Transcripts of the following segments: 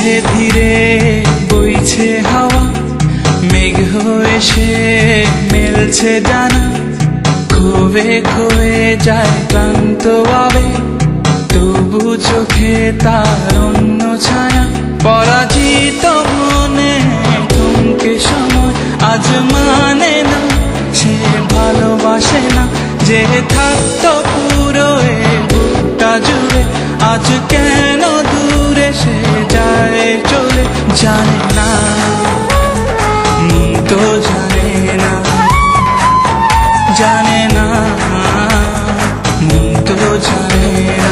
ধীরে ধীরে বইছে হাওয়া, মেঘ হয়ে সে মেলছে ডানা, খোয়ে খোয়ে যায় ক্লান্ত আবেগ, তবু চোখে তার অন্য ছায়া। পরাজিত মনে থমকে সময়, আজ মানে না সে ভালোবাসে না, যে থাকতো পুরো এ বুকটা জুড়ে, আজ কেন দূরে সে যায় চলে। জানে না, তো জানে না, জানে না, তো জানে না।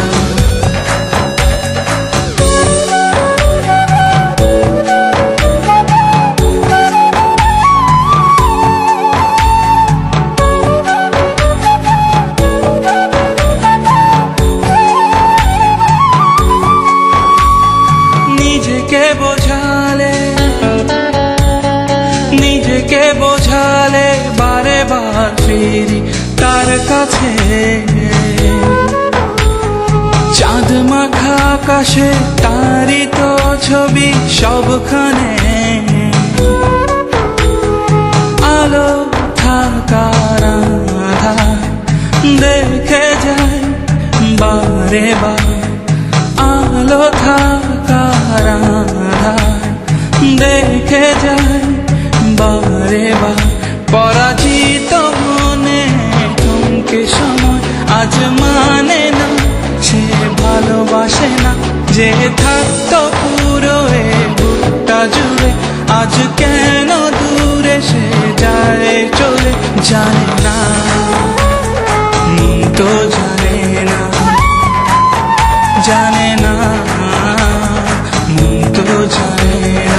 নিজেকে বোঝালে বারে বার ফিরি তার কাছে, চাঁদ মাখা আকাশে তারই তো ছবি সবখানে, আলো থাকার আধার দেখে যায় বারে বার, আলো থাকার আধার দেখে যায় বারে বার। পরাজিত মনে থমকে সময়, আজ মানে না সে ভালোবাসে না, যে থাকতো পুরো এ বুকটা জুড়ে, আজ কেন দূরে সে যায় চলে। জানে না, তো জানে না, জানে না, তো জানে না।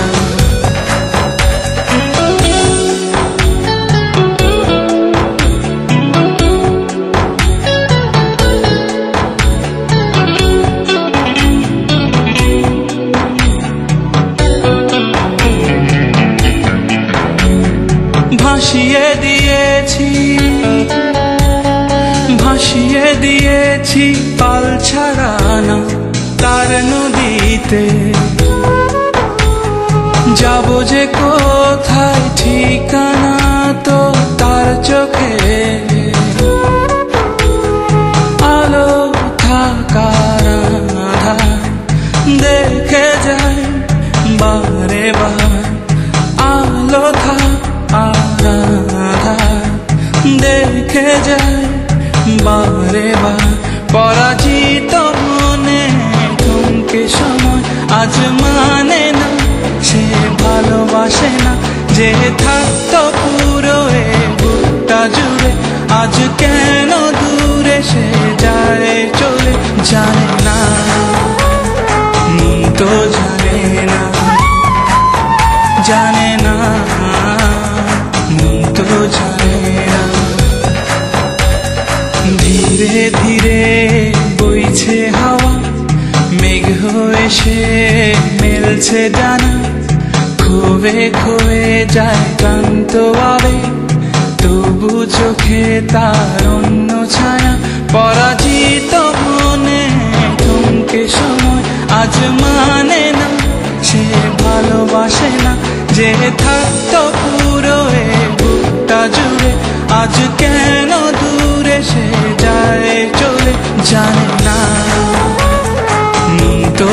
ভাসিয়ে দিয়েছি পাল ছাড়ানা তার নদীতে, যাব যে কোথায় ঠিকানা তো তার চোখে, আলো থাকার আধার দেখে যায় বারে বার, আলো থাকার আধার দেখে যায় বারে বার। পরাজিত মনে থমকে সময়, আজ মানে না সে ভালোবাসে না, যে থাকতো পুরো এ বুকটা জুড়ে, আজ কেন দূরে সে যায় চলে। জানে না, তো জানে না, জানে না, তো জানে না। ধীরে ধীরে বইছে হাওয়া, মেঘ হয়ে সে মেলছে ডানা, খোয়ে খোয়ে যায় ক্লান্ত আবেগ, তবু চোখে তার অন্য ছায়া। পরাজিত মনে থমকে সময়, আজ মানে না সে ভালোবাসে না, যে থাকতো পুরো এ বুকটা জুড়ে, আজ কেন দূরে সে যায় চলে। জানে না, তো